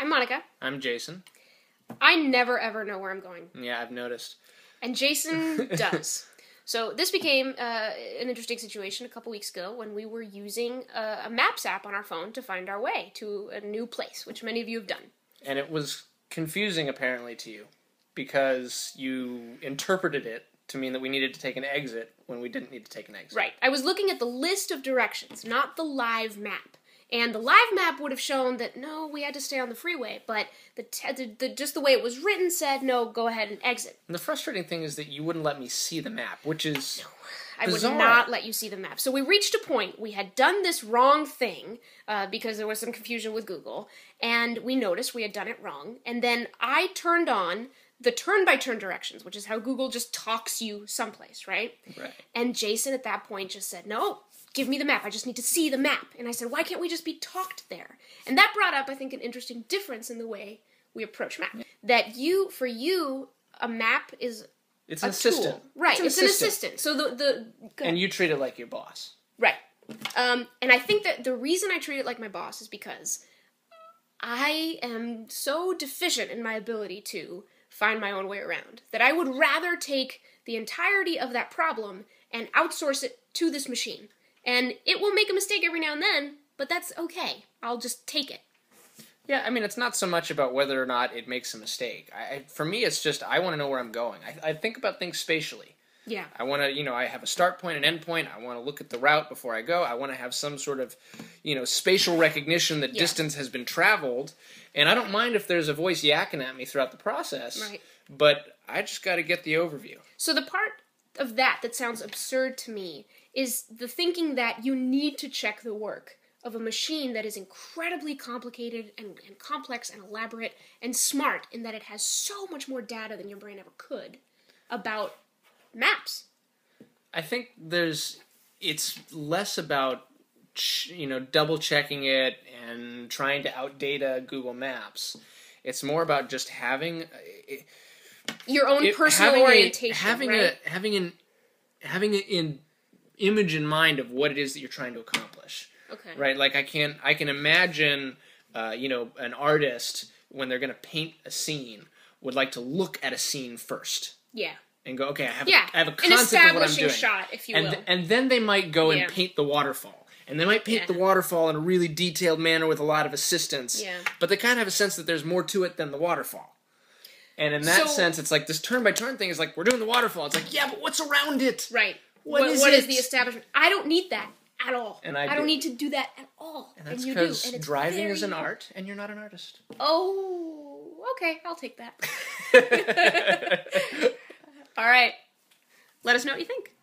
I'm Monica. I'm Jason. I never ever know where I'm going. Yeah, I've noticed. And Jason does. So this became an interesting situation a couple weeks ago when we were using a Maps app on our phone to find our way to a new place, which many of you have done. And it was confusing, apparently, to you, because you interpreted it to mean that we needed to take an exit when we didn't need to take an exit. Right. I was looking at the list of directions, not the live map. And the live map would have shown that, no, we had to stay on the freeway, but just the way it was written said, no, go ahead and exit. And the frustrating thing is that you wouldn't let me see the map, which is I bizarre. would not let you see the map. So we reached a point, we had done this wrong thing, because there was some confusion with Google, and we noticed we had done it wrong, and then I turned on the turn-by-turn directions, which is how Google just talks you someplace, right? Right. And Jason at that point just said, no, give me the map. I just need to see the map. And I said, why can't we just be talked there? And that brought up, I think, an interesting difference in the way we approach map. That for you, a map is It's an assistant. Tool. Right, it's an assistant. So And you treat it like your boss. Right. And I think that the reason I treat it like my boss is because I am so deficient in my ability to find my own way around that I would rather take the entirety of that problem and outsource it to this machine. And it will make a mistake every now and then, but that's okay. I'll just take it. Yeah, I mean, it's not so much about whether or not it makes a mistake. For me, it's just I want to know where I'm going. I think about things spatially. Yeah. I want to, I have a start point, an end point. I want to look at the route before I go. I want to have some sort of, spatial recognition that distance has been traveled. And I don't mind if there's a voice yakking at me throughout the process. Right. But I just got to get the overview. So the part of that sounds absurd to me is the thinking that you need to check the work of a machine that is incredibly complicated and complex and elaborate and smart in that it has so much more data than your brain ever could about maps. I think it's less about, double checking it and trying to outdata Google Maps. It's more about just having your own personal orientation, having an image in mind of what it is that you're trying to accomplish. Okay. Right? Like I can imagine, an artist when they're going to paint a scene would like to look at a scene first. Yeah. And go, okay, I have a concept an of what I'm establishing doing. shot, if you will. And then they might go and paint the waterfall. And they might paint the waterfall in a really detailed manner with a lot of assistance. Yeah. But they kind of have a sense that there's more to it than the waterfall. And in that sense, it's like this turn-by-turn thing is like, we're doing the waterfall. It's like, yeah, but what's around it? Right. What is the establishment? I don't need that at all. And I don't need to do that at all. And that's you because do. driving is an art, and you're not an artist. Oh, okay, I'll take that. All right. Let us know what you think.